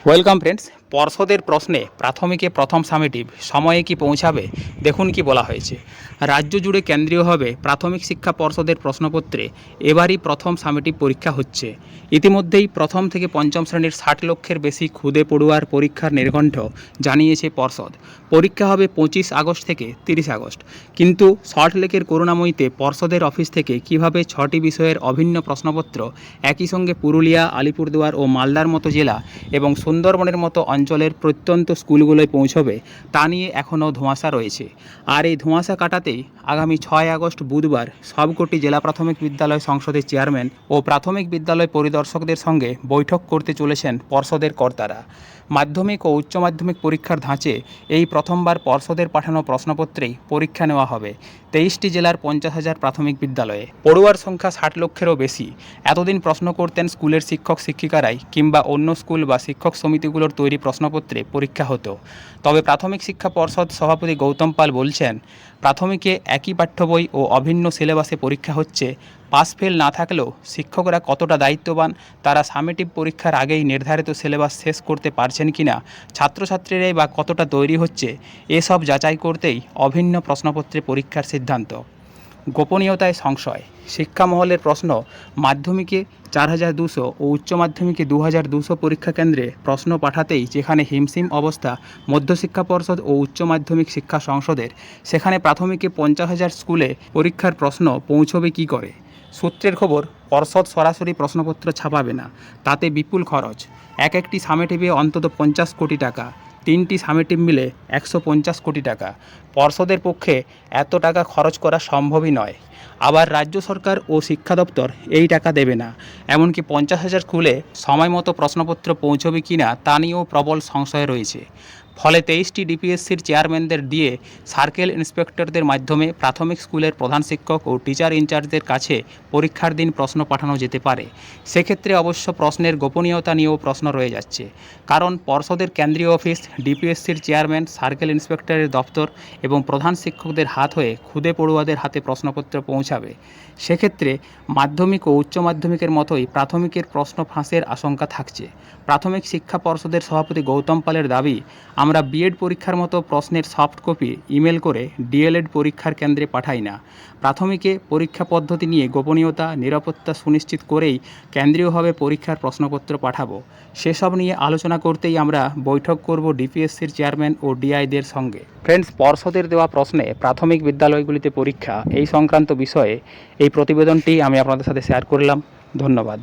Welcome friends. পর্ষদের প্রশ্নে প্রাথমিকে প্রথম সামেটিভ সময়ে কি পৌঁছাবে, দেখুন কি বলা হয়েছে। রাজ্য জুড়ে কেন্দ্রীয়ভাবে প্রাথমিক শিক্ষা পর্ষদের প্রশ্নপত্রে এবারই প্রথম সামেটিভ পরীক্ষা হচ্ছে। ইতিমধ্যেই প্রথম থেকে পঞ্চম শ্রেণীর 60 লক্ষের বেশি ক্ষুদে পড়ুয়ার পরীক্ষার নির্ঘণ্ট জানিয়েছে পর্ষদ। পরীক্ষা হবে 25 আগস্ট থেকে 30 আগস্ট। কিন্তু সল্টলেকের করুণাময়ীতে পর্ষদের অফিস থেকে কিভাবে 6টি বিষয়ের অভিন্ন প্রশ্নপত্র একই সঙ্গে পুরুলিয়া, আলিপুরদুয়ার ও মালদার মতো জেলা এবং সুন্দরবনের মতো অঞ্চলের প্রত্যন্ত স্কুলগুলোয় পৌঁছবে তা নিয়ে এখনও ধোঁয়াশা রয়েছে। আর এই ধোঁয়াশা কাটাতেই আগামী 6 আগস্ট বুধবার সবকটি জেলা প্রাথমিক বিদ্যালয় সংসদের চেয়ারম্যান ও প্রাথমিক বিদ্যালয় পরিদর্শকদের সঙ্গে বৈঠক করতে চলেছেন পর্ষদের কর্তারা। মাধ্যমিক ও উচ্চ মাধ্যমিক পরীক্ষার ধাঁচে এই প্রথমবার পর্ষদের পাঠানো প্রশ্নপত্রেই পরীক্ষা নেওয়া হবে 23টি জেলার 50,000 প্রাথমিক বিদ্যালয়ে। পড়ুয়ার সংখ্যা 60 লক্ষেরও বেশি। এতদিন প্রশ্ন করতেন স্কুলের শিক্ষক শিক্ষিকারাই কিংবা অন্য স্কুল বা শিক্ষক সমিতিগুলোর তৈরি প্রশ্নপত্রে পরীক্ষা হতো। তবে প্রাথমিক শিক্ষা পর্ষদ সভাপতি গৌতম পাল বলছেন, প্রাথমিকে একই পাঠ্য বই ও অভিন্ন সিলেবাসে পরীক্ষা হচ্ছে। পাস ফেল না থাকলেও শিক্ষকরা কতটা দায়িত্ববান, তারা সামেটিভ পরীক্ষার আগেই নির্ধারিত সিলেবাস শেষ করতে পারছেন কিনা, ছাত্রছাত্রীরাই বা কতটা তৈরি হচ্ছে, এসব যাচাই করতেই অভিন্ন প্রশ্নপত্রে পরীক্ষার সিদ্ধান্ত। গোপনীয়তায় সংশয়। শিক্ষা মহলের প্রশ্ন, মাধ্যমিকে 4200 ও উচ্চ মাধ্যমিকে 2200 পরীক্ষা কেন্দ্রে প্রশ্ন পাঠাতেই যেখানে হিমশিম অবস্থা মধ্যশিক্ষা পর্ষদ ও উচ্চ মাধ্যমিক শিক্ষা সংসদের, সেখানে প্রাথমিকে 50,000 স্কুলে পরীক্ষার প্রশ্ন পৌঁছবে কী করে। সূত্রের খবর, পর্ষদ সরাসরি প্রশ্নপত্র ছাপাবে না, তাতে বিপুল খরচ। একটি সামেটিভে অন্তত 50 কোটি টাকা, 3টি সামেটিভ মিলে 150 কোটি টাকা। পর্ষদের পক্ষে এত টাকা খরচ করা সম্ভবই নয়। আবার রাজ্য সরকার ও শিক্ষা দপ্তর এই টাকা দেবে না। এমনকি 50,000 স্কুলে সময় মতো প্রশ্নপত্র পৌঁছবে কিনা তা নিয়েও প্রবল সংশয় রয়েছে। ফলে 23টি ডিপিএসসির চেয়ারম্যানদের দিয়ে সার্কেল ইন্সপেক্টরদের মাধ্যমে প্রাথমিক স্কুলের প্রধান শিক্ষক ও টিচার ইনচার্জদের কাছে পরীক্ষার দিন প্রশ্ন পাঠানো যেতে পারে। সেক্ষেত্রে অবশ্য প্রশ্নের গোপনীয়তা নিয়েও প্রশ্ন রয়ে যাচ্ছে। কারণ পর্ষদের কেন্দ্রীয় অফিস, ডিপিএসসির চেয়ারম্যান, সার্কেল ইন্সপেক্টরের দপ্তর এবং প্রধান শিক্ষকদের হাত হয়ে ক্ষুদে পড়ুয়াদের হাতে প্রশ্নপত্র পৌঁছাবে। সেক্ষেত্রে মাধ্যমিক ও উচ্চ মাধ্যমিকের মতোই প্রাথমিকের প্রশ্ন ফাঁসের আশঙ্কা থাকছে। প্রাথমিক শিক্ষা পর্ষদের সভাপতি গৌতম পালের দাবি, আমরা বিএড পরীক্ষার মতো প্রশ্নের সফট কপি ইমেল করে ডিএলএড পরীক্ষার কেন্দ্রে পাঠাই না। প্রাথমিকে পরীক্ষা পদ্ধতি নিয়ে গোপনীয়তা, নিরাপত্তা সুনিশ্চিত করেই কেন্দ্রীয়ভাবে পরীক্ষার প্রশ্নপত্র পাঠাবো। সেসব নিয়ে আলোচনা করতেই আমরা বৈঠক করব ডিপিএসসির চেয়ারম্যান ও ডিআইদের সঙ্গে। ফ্রেন্ডস, পর্ষদের দেওয়া প্রশ্নে প্রাথমিক বিদ্যালয়গুলিতে পরীক্ষা এই সংক্রান্ত বিষয়ে এই প্রতিবেদনটি আমি আপনাদের সাথে শেয়ার করলাম। ধন্যবাদ।